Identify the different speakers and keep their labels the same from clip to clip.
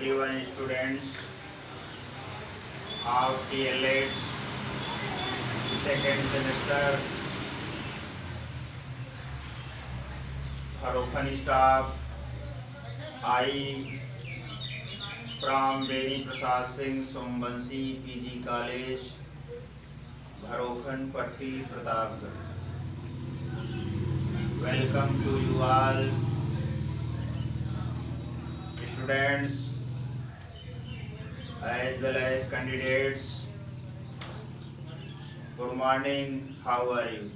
Speaker 1: everyone students of TLH second semester, Harokan staff. I from Beni Prasad Singh Sombansi PG College, Bharokhan Patti, Pratapgarh. Welcome to you all students as well as candidates. Good morning, how are you?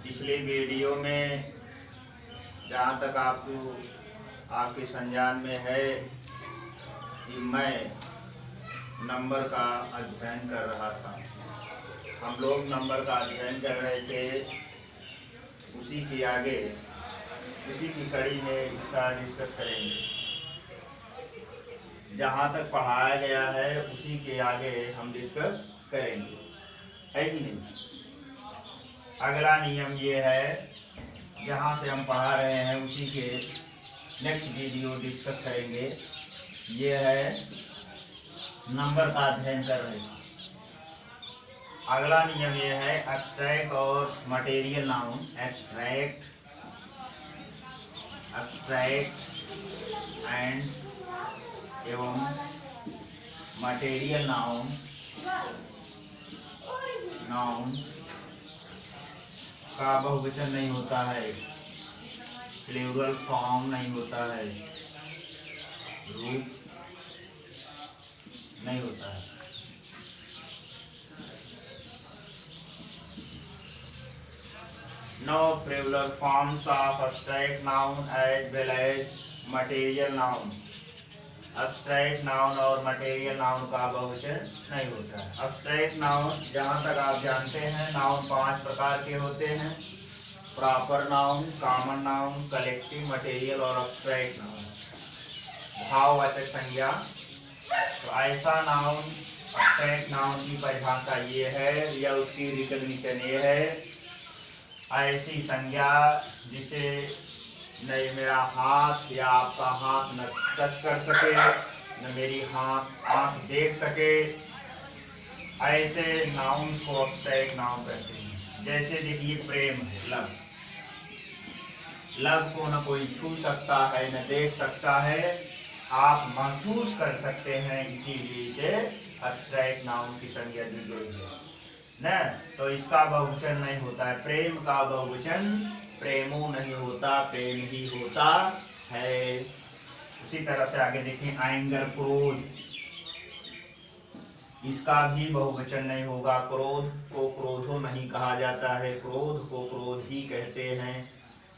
Speaker 1: पिछली video में जहाँ तक आपके संज्ञान में है कि मैं नंबर का अध्ययन कर रहा था। हम लोग नंबर का अध्ययन कर रहे थे, उसी के आगे उसी की कड़ी में इसका डिस्कस करेंगे। जहाँ तक पढ़ाया गया है उसी के आगे हम डिस्कस करेंगे, है कि नहीं। अगला नियम ये है, जहाँ से हम पढ़ा रहे हैं उसी के नेक्स्ट वीडियो डिस्कस करेंगे। ये है नंबर का अध्ययन कर रहे हैं। अगला नियम ये है एब्स्ट्रैक्ट और मटेरियल नाउन। एब्स्ट्रैक्ट एंड एवं मटेरियल नाउन का बहुवचन नहीं होता है, प्लूरल फॉर्म नहीं होता है, रूप नहीं होता है। No plural forms of abstract noun as well as material noun। abstract noun और material noun का बहुवचन नहीं होता है। abstract noun जहाँ तक आप जानते हैं, नाउन 5 प्रकार के होते हैं: proper noun, common noun, collective, material और abstract नाउन। भाववाचक संज्ञा। तो ऐसा नाउन, abstract नाउन की परिभाषा ये है या उसकी रिकॉग्निशन ये है, ऐसी संज्ञा जिसे न मेरा हाथ या आपका हाथ न टच कर सके, न मेरी आँख देख सके, ऐसे नाउन को एब्स्ट्रैक्ट नाउन कहते हैं। जैसे देखिए प्रेम है, लव को न कोई छू सकता है न देख सकता है, आप महसूस कर सकते हैं, इसीलिए इसे एब्स्ट्रैक्ट नाउन की संज्ञा दी गई है न। तो इसका बहुवचन नहीं होता है। प्रेम का बहुवचन प्रेमो नहीं होता, प्रेम ही होता है। उसी तरह से आगे देखें, एंगर, क्रोध, इसका भी बहुवचन नहीं होगा। क्रोध को क्रोधो नहीं कहा जाता है, क्रोध को क्रोध ही कहते हैं।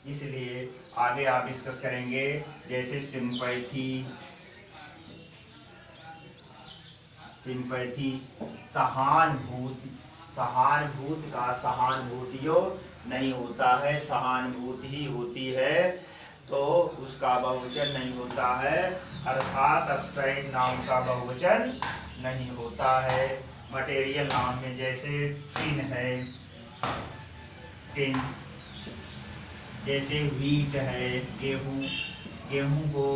Speaker 1: इसलिए आगे आप डिस्कस करेंगे। जैसे सिंपैथी, सहानुभूति, सहानुभूति का सहानुभूतियो नहीं होता है, सहानुभूति ही होती है, तो उसका बहुवचन नहीं होता है। अर्थात एब्स्ट्रैक्ट नाउन का बहुवचन नहीं होता है। मटेरियल नाउन में जैसे टिन है, टिन, जैसे व्हीट है, गेहूँ, गेहूँ को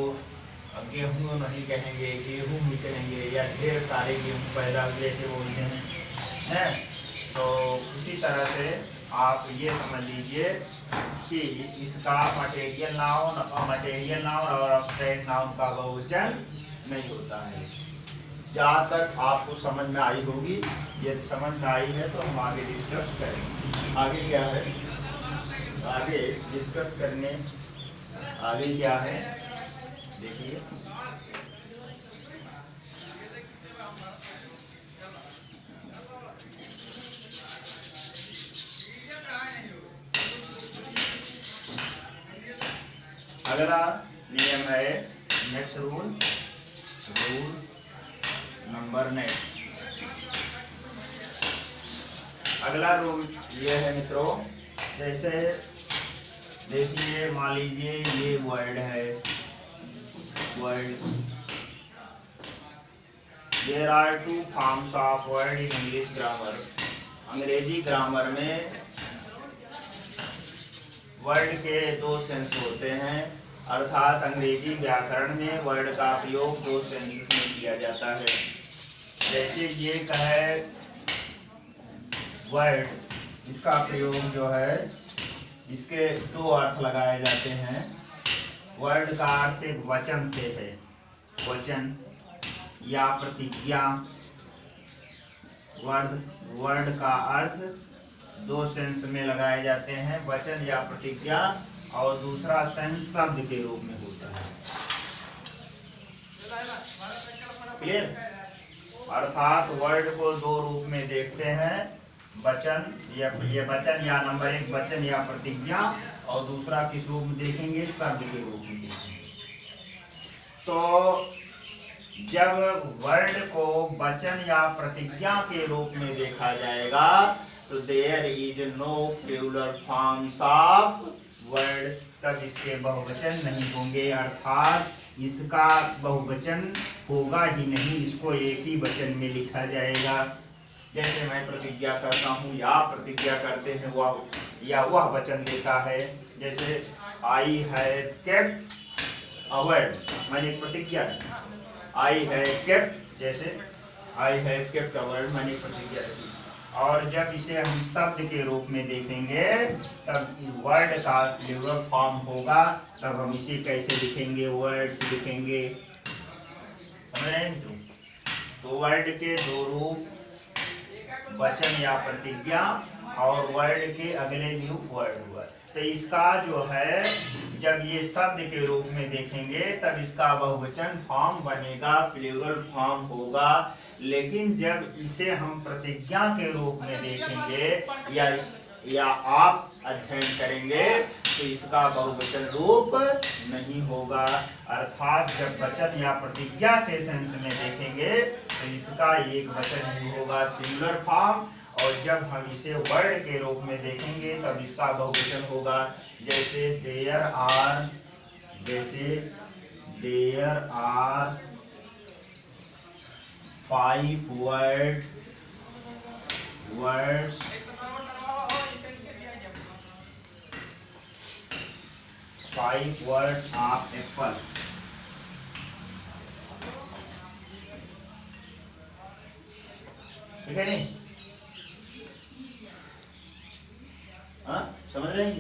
Speaker 1: गेहूँ नहीं कहेंगे, गेहूँ ही कहेंगे, या ढेर सारे गेहूँ पैदा जैसे बोलते हैं। तो उसी तरह से आप ये समझ लीजिए कि इसका मटेरियल नाउन और एब्स्ट्रैक्ट नाउन का बहुवचन नहीं होता है। जहाँ तक आपको समझ में आई होगी, यदि समझ में आई है तो हम आगे डिस्कस करेंगे। आगे क्या है, आगे डिस्कस करने आगे क्या है देखिए। अगला नियम है नेक्स्ट रूल नंबर नेक्स्ट। अगला रूल ये है मित्रों, जैसे देखिए मान लीजिए ये वर्ड है, word, there are 2 forms of word in English grammar. अंग्रेजी ग्रामर में वर्ड के 2 सेंस होते हैं, अर्थात अंग्रेजी व्याकरण में वर्ड का प्रयोग दो सेंसेस में किया जाता है। जैसे ये कहे वर्ड, इसका प्रयोग जो है इसके दो अर्थ लगाए जाते हैं। वर्ड का अर्थ एक वचन से है, वचन या प्रतिज्ञा। वर्ड का अर्थ दो सेंस में लगाए जाते हैं, वचन या प्रतिज्ञा, और दूसरा सेंस शब्द के रूप में होता है। क्लियर? अर्थात वर्ड को दो रूप में देखते हैं, वचन ये वचन या नंबर एक वचन या प्रतिज्ञा, और दूसरा किस रूप में देखेंगे? शब्द के रूप में देखेंगे। तो जब वर्ड को वचन या प्रतिज्ञा के रूप में देखा जाएगा तो there is no plural forms of word, तब इसके बहुवचन नहीं होंगे, अर्थात इसका बहुवचन होगा ही नहीं, इसको एक ही वचन में लिखा जाएगा। जैसे मैं प्रतिज्ञा करता हूँ या प्रतिज्ञा करते हैं वह, या वह वचन देता है। जैसे I have kept a word, मैंने प्रतिज्ञा की। आई हैव केप्ट, जैसे I have kept a word, मैंने प्रतिज्ञा की। और जब इसे हम शब्द के रूप में देखेंगे तब वर्ड का प्लूरल फॉर्म होगा, तब हम इसे कैसे लिखेंगे? वर्ड्स लिखेंगे। समझ रहे हैं? तो वर्ड के दो रूप, वचन या प्रतिज्ञा, और वर्ड के अगले रूप वर्ड हुआ। तो इसका जो है जब ये शब्द के रूप में देखेंगे तब इसका बहुवचन फॉर्म बनेगा, प्लूरल फॉर्म होगा। लेकिन जब इसे हम प्रतिज्ञा के रूप में देखेंगे या आप अध्ययन करेंगे तो इसका बहुवचन रूप नहीं होगा। अर्थात जब वचन या प्रतिज्ञा के सेंस में देखेंगे तो इसका एक वचन ही होगा, सिंगुलर फॉर्म, और जब हम इसे वर्ड के रूप में देखेंगे तब इसका बहुवचन होगा। जैसे there are 5 words of apple। ठीक है नहीं? समझ रहे हैं?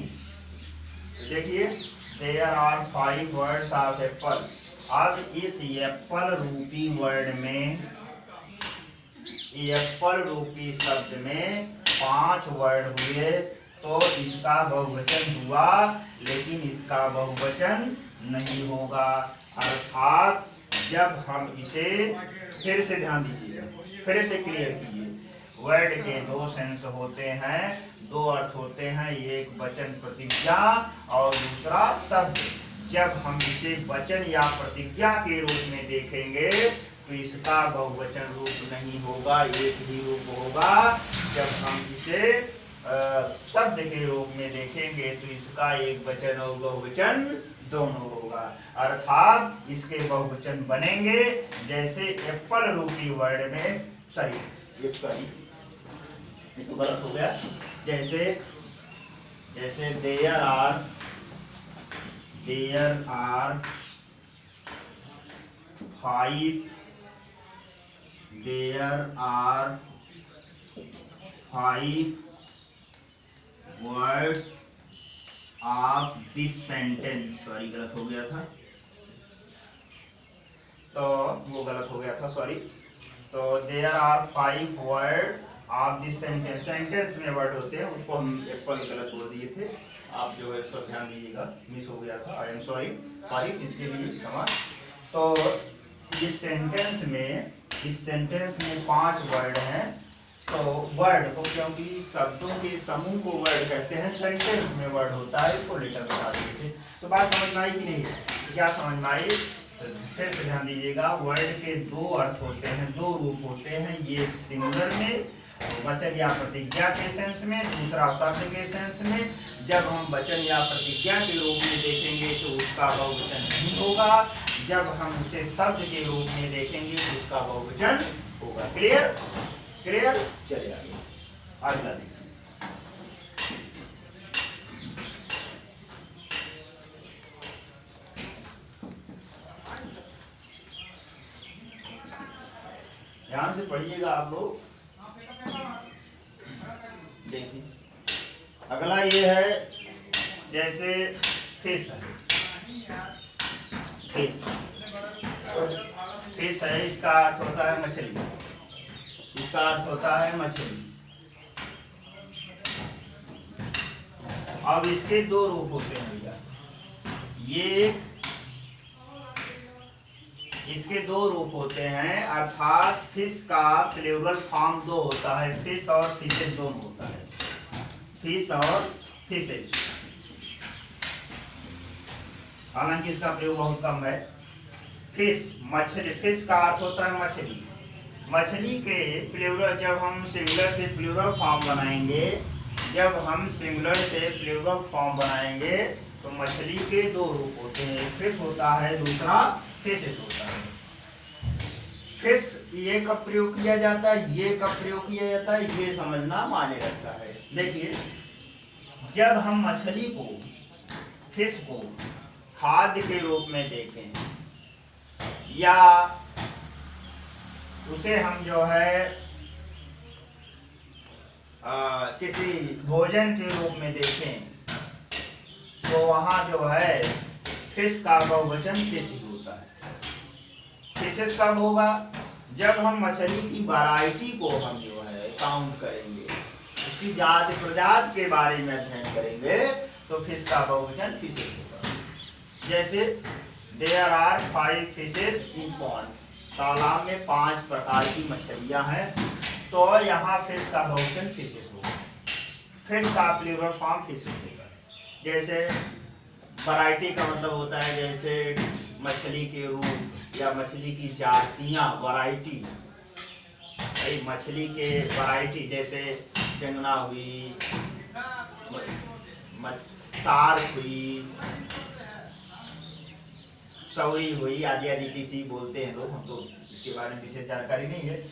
Speaker 1: देखिए there are 5 words of apple। अब इस एप्पल रूपी वर्ड में, एप्पल रूपी शब्द में 5 वर्ड हुए, तो इसका बहुवचन हुआ, लेकिन इसका बहुवचन नहीं होगा। अर्थात जब हम इसे, फिर से ध्यान दीजिएगा, फिर से क्लियर कीजिए, वर्ड के दो सेंस होते हैं, दो अर्थ होते हैं, एक वचन प्रतिज्ञा और दूसरा शब्द। जब हम इसे वचन या प्रतिज्ञा के रूप में देखेंगे तो इसका बहुवचन रूप नहीं होगा, एक ही रूप होगा। जब हम इसे शब्द के रूप में देखेंगे तो इसका एक वचन और बहुवचन दोनों होगा। अर्थात इसके बहुवचन बनेंगे, जैसे एप्पल रूपी वर्ड में, ये तो गलत हो गया। जैसे there are 5 words of this sentence। Sorry, गलत हो गया था, तो वो गलत हो गया था, सॉरी। तो there are 5 word of this sentence. Sentence में वर्ड होते हैं, उसको हम एप्पल गलत बोल दिए थे। आप जो है इस पर ध्यान दीजिएगा, मिस हो गया था, आई एम सॉरी, इसके लिए क्षमा। तो इस सेंटेंस में 5 वर्ड हैं। तो वर्ड को, क्योंकि शब्दों के समूह को वर्ड कहते हैं, सेंटेंस में वर्ड होता है, इसको लेटर बता दिए थे। तो बात समझ में आई कि नहीं? क्या समझ में आई? फिर से ध्यान दीजिएगा, वर्ड के दो अर्थ होते हैं, दो रूप होते हैं, ये सिंगुलर में, वचन या प्रतिज्ञा के सेंस में, दूसरा शब्द के सेंस में। जब हम वचन या प्रतिज्ञा के रूप में देखेंगे तो उसका बहुवचन नहीं होगा, जब हम उसे शब्द के रूप में देखेंगे तो उसका बहुवचन होगा। क्लियर? चलिए आगे अगला देखिए। ध्यान से पढ़िएगा आप लोग। देखिए अगला ये है, जैसे फिश है, फिश है, इसका अर्थ होता है मछली, इसका अर्थ होता है मछली। अब इसके दो रूप होते हैं भैया, ये इसके दो रूप होते हैं, अर्थात फिश का प्लूरल फॉर्म दो होता है, फिश और फिशेज दोनों होता है, फिश और फिशेज। हालांकि इसका प्रयोग बहुत कम है। फिश मछली, फिश का अर्थ होता है मछली। मछली के प्लूरल, जब हम सिंगुलर से प्लूरल फॉर्म बनाएंगे, जब हम सिंगुलर से प्लूरल फॉर्म बनाएंगे तो मछली के दो रूप होते हैं, एक फिश होता है, दूसरा फिशेज होता है। फिश ये कब प्रयोग किया जाता है, ये कब प्रयोग किया जाता है, ये समझना मायने रखता है। देखिए जब हम मछली को, फिश को खाद्य के रूप में देखें, या उसे हम जो है किसी भोजन के रूप में देखें, तो वहां जो है फिश का बहुवचन फिश ही होता है। फिशेस कब होगा, जब हम मछली की वैरायटी को हम जो है काउंट करेंगे, उसकी जाति प्रजाति के बारे में अध्ययन करेंगे, तो फिश का बहुवचन फिशेस होगा। जैसे there are 5 fishes in pond, तालाब में 5 प्रकार की मछलियां हैं, तो यहाँ फिश का बहुवचन फिशेस होगा, फिश का प्लूरल फॉर्म फिश होगा। जैसे वैरायटी का मतलब होता है, जैसे मछली के रूप या मछली की जातियां, वैरायटी, मछली के वैरायटी, जैसे चंगना हुई, सार्क हुई, सौरी हुई, आदि आदि किसी बोलते हैं लोग, हमको इसके बारे में विशेष जानकारी नहीं है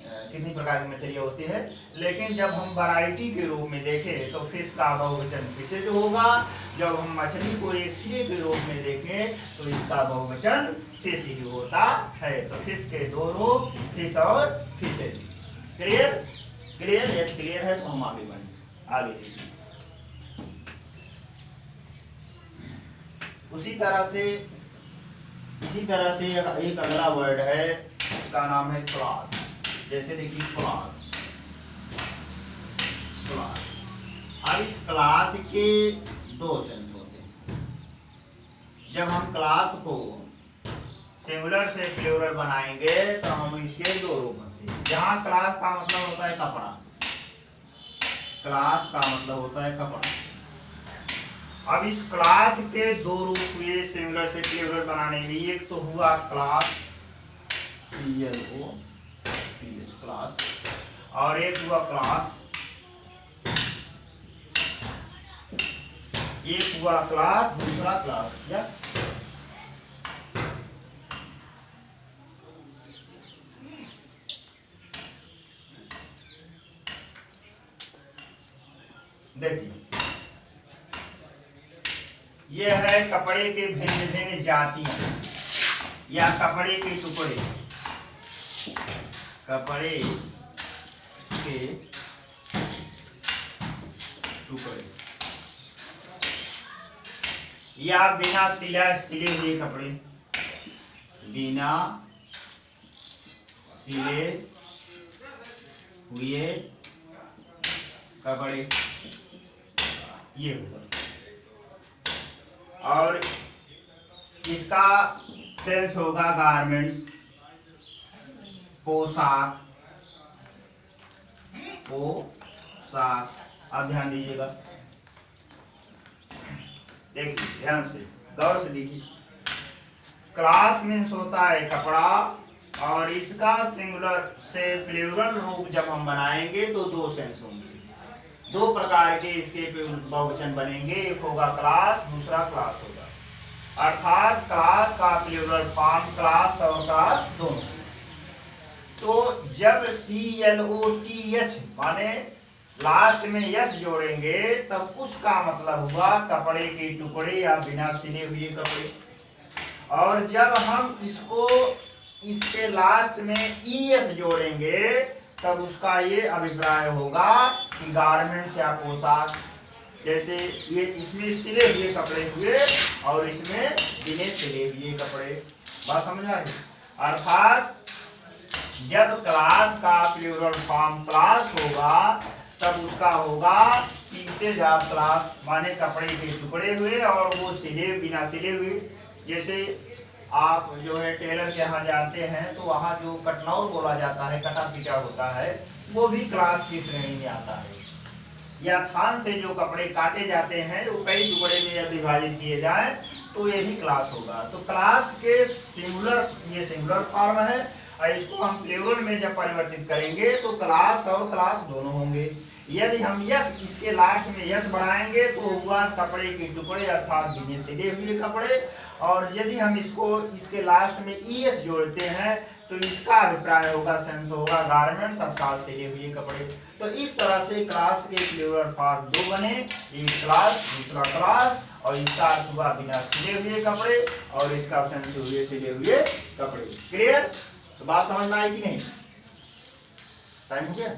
Speaker 1: कितनी प्रकार की मछलियाँ होती है। लेकिन जब हम वैरायटी के रूप में देखें तो फिश का बहुवचन फिशेज होगा, जब हम मछली को एक सिरे के रूप में देखें तो इसका बहुवचन फिश ही होता है। तो फिश के दो रूप, फिश और फिशेज। क्लियर? क्लियर? यदि क्लियर है तो हम आगे बढ़ें। आगे देखिए, इसी तरह से एक अगला वर्ड है, उसका नाम है क्लॉथ। जैसे देखिए क्लॉथ, अब इस क्लॉथ के दो सेंस होते हैं। जब हम क्लॉथ को सिंगुलर से प्लूरल बनाएंगे तो हम इसके दो रूप होते हैं। जहाँ क्लॉथ का मतलब होता है कपड़ा, क्लॉथ का मतलब होता है कपड़ा। अब इस क्लॉथ के दो रूप हुए सिंगुलर से प्लूरल बनाने में, एक तो हुआ क्लॉथ, CLO क्लास, और एक हुआ क्लास, एक हुआ क्लास, दूसरा क्लास। क्या देखिए, यह है कपड़े के भिन्न भिन्न जातियां या कपड़े के टुकड़े, कपड़े के टुकड़े या बिना सिले हुए कपड़े, बिना सिले हुए कपड़े, ये होगा। और इसका सेंस होगा गारमेंट्स, पोशाक, पोशाक। अब ध्यान दीजिएगा, देखिए ध्यान से गौर से देखिए। क्लॉथ मीन्स होता है कपड़ा, और इसका सिंगुलर से प्लूरल रूप जब हम बनाएंगे तो दो सेंस होंगे, दो प्रकार के इसके बहुवचन बनेंगे, एक होगा क्लास, दूसरा क्लास होगा। अर्थात क्लास का प्लूरल फॉर्म क्लास और क्लास दोनों। तो जब CLOTH माने लास्ट में यस जोड़ेंगे तब उसका मतलब हुआ कपड़े के टुकड़े या बिना सिले हुए कपड़े। और जब हम इसको इसके लास्ट में ES जोड़ेंगे तब उसका ये अभिप्राय होगा कि गारमेंट्स या पोशाक, जैसे ये इसमें सिले हुए कपड़े हुए और इसमें बिने सिले हुए कपड़े। बात समझ में आई? अर्थात जब क्लास का प्लूरल फॉर्म क्लास होगा तब उसका होगा पीसेज ऑफ क्लास, माने कपड़े के टुकड़े हुए और वो सिले बिना सिले हुए। जैसे आप जो है टेलर के यहाँ जाते हैं तो वहाँ जो कटनाउर बोला जाता है, कटा पीटा होता है, वो भी क्लास की श्रेणी में आता है। या थान से जो कपड़े काटे जाते हैं वो कई टुकड़े में यदि विभाजित किए जाएं तो ये भी क्लास होगा। तो क्लास के सिंगुलर, ये सिंगुलर फॉर्म है और इसको हम प्लूरल में जब परिवर्तित करेंगे तो क्लास और क्लास दोनों होंगे। यदि हम यस इसके लास्ट में यस बढ़ाएंगे तो हुआ कपड़े के टुकड़े अर्थात बिने सिले हुए कपड़े, और यदि हम इसको इसके लास्ट में ES जोड़ते हैं तो इसका अभिप्राय होगा, सेंस होगा गारमेंट्स अर्थात सिले हुए कपड़े। तो इस तरह से क्लास के प्लूरल फॉर्म दो बने, एक क्लास दूसरा क्लास, और इसका अर्थ हुआ बिना सिले हुए कपड़े और इसका सेंस हुए सिले हुए कपड़े। क्लियर? तो बात समझ में आई कि नहीं? टाइम हो गया?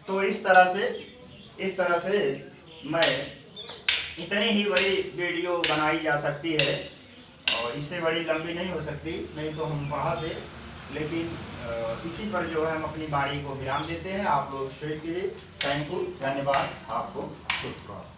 Speaker 1: तो इस तरह से मैं इतनी ही बड़ी वीडियो बनाई जा सकती है और इससे बड़ी लंबी नहीं हो सकती, नहीं तो हम पढ़ाते, लेकिन इसी पर जो है हम अपनी वाणी को विराम देते हैं। आप लोग शेयर कीजिए। थैंक यू, धन्यवाद, आपको शुक्रिया।